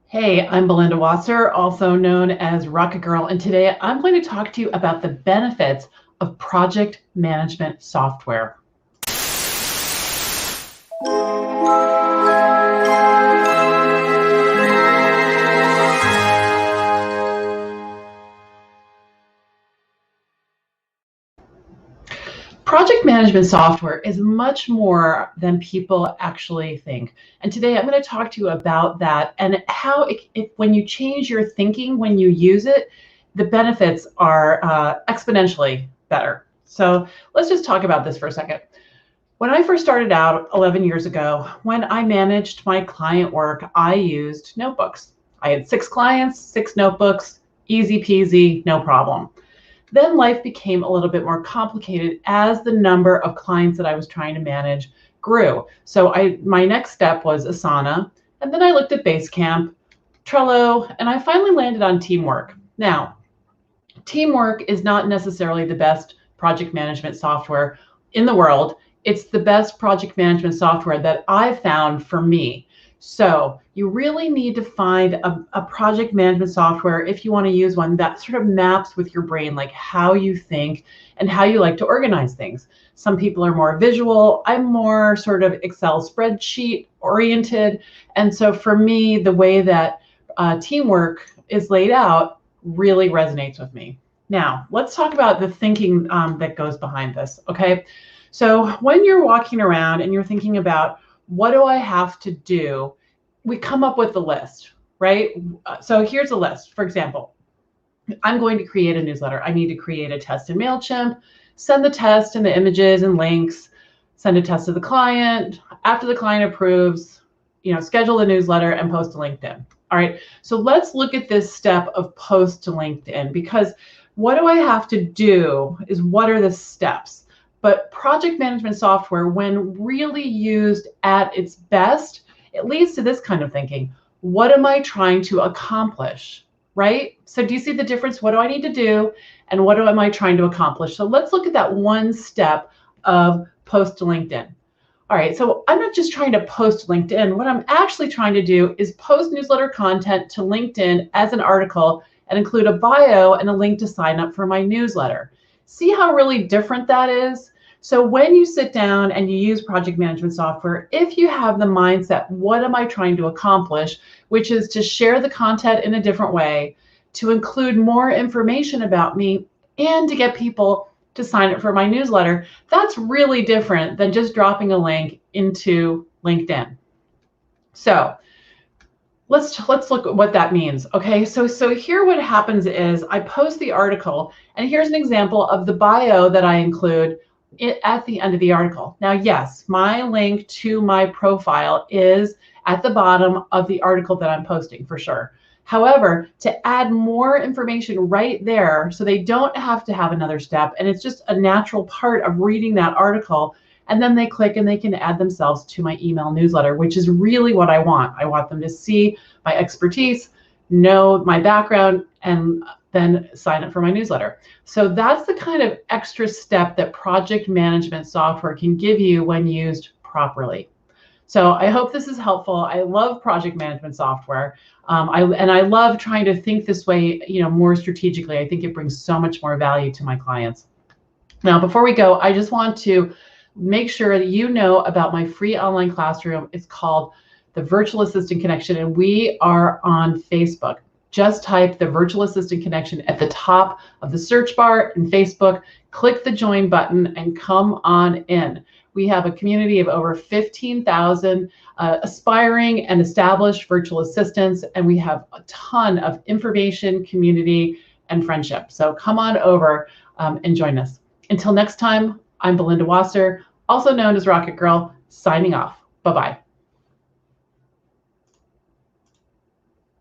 Hey, I'm Belinda Wasser, also known as RocketGirl, and today I'm going to talk to you about the benefits of project management software. Project management software is much more than people actually think. And today I'm going to talk to you about that and how when you change your thinking, when you use it, the benefits are exponentially better. So let's just talk about this for a second. When I first started out 11 years ago, when I managed my client work, I used notebooks. I had 6 clients, 6 notebooks, easy peasy, no problem. Then life became a little bit more complicated as the number of clients that I was trying to manage grew. So my next step was Asana, and then I looked at Basecamp, Trello, and I finally landed on Teamwork. Now, Teamwork is not necessarily the best project management software in the world. It's the best project management software that I've found for me. So you really need to find a project management software if you want to use one that sort of maps with your brain, like how you think and how you like to organize things. Some people are more visual. I'm more sort of Excel spreadsheet oriented. And so for me, the way that Teamwork is laid out really resonates with me. Now, let's talk about the thinking that goes behind this, okay? So when you're walking around and you're thinking about, what do I have to do? We come up with a list, right? So here's a list. For example, I'm going to create a newsletter. I need to create a test in MailChimp, send the test and the images and links, send a test to the client. After the client approves, schedule the newsletter and post to LinkedIn. All right, so let's look at this step of post to LinkedIn, because what do I have to do is what are the steps? But project management software, when really used at its best, it leads to this kind of thinking. What am I trying to accomplish, right? So do you see the difference? What do I need to do? And what am I trying to accomplish? So let's look at that one step of post to LinkedIn. All right, so I'm not just trying to post to LinkedIn. What I'm actually trying to do is post newsletter content to LinkedIn as an article and include a bio and a link to sign up for my newsletter. See how really different that is? So when you sit down and you use project management software, if you have the mindset, what am I trying to accomplish, which is to share the content in a different way, to include more information about me, and to get people to sign up for my newsletter, that's really different than just dropping a link into LinkedIn. So let's look at what that means. Okay, so here what happens is I post the article, and here's an example of the bio that I include at the end of the article. Now, yes, my link to my profile is at the bottom of the article that I'm posting for sure. However, to add more information right there so they don't have to have another step, and it's just a natural part of reading that article, and then they click and they can add themselves to my email newsletter, which is really what I want. I want them to see my expertise, know my background, and then sign up for my newsletter. So that's the kind of extra step that project management software can give you when used properly. So I hope this is helpful. I love project management software. I love trying to think this way, more strategically. I think it brings so much more value to my clients. Now, before we go, I just want to make sure that you know about my free online classroom. It's called the Virtual Assistant Connection, and we are on Facebook. Just type the Virtual Assistant Connection at the top of the search bar in Facebook, click the join button, and come on in. We have a community of over 15,000 aspiring and established virtual assistants, and we have a ton of information, community, and friendship. So come on over and join us. Until next time, I'm Belinda Wasser, also known as Rocket Girl, signing off. Bye-bye.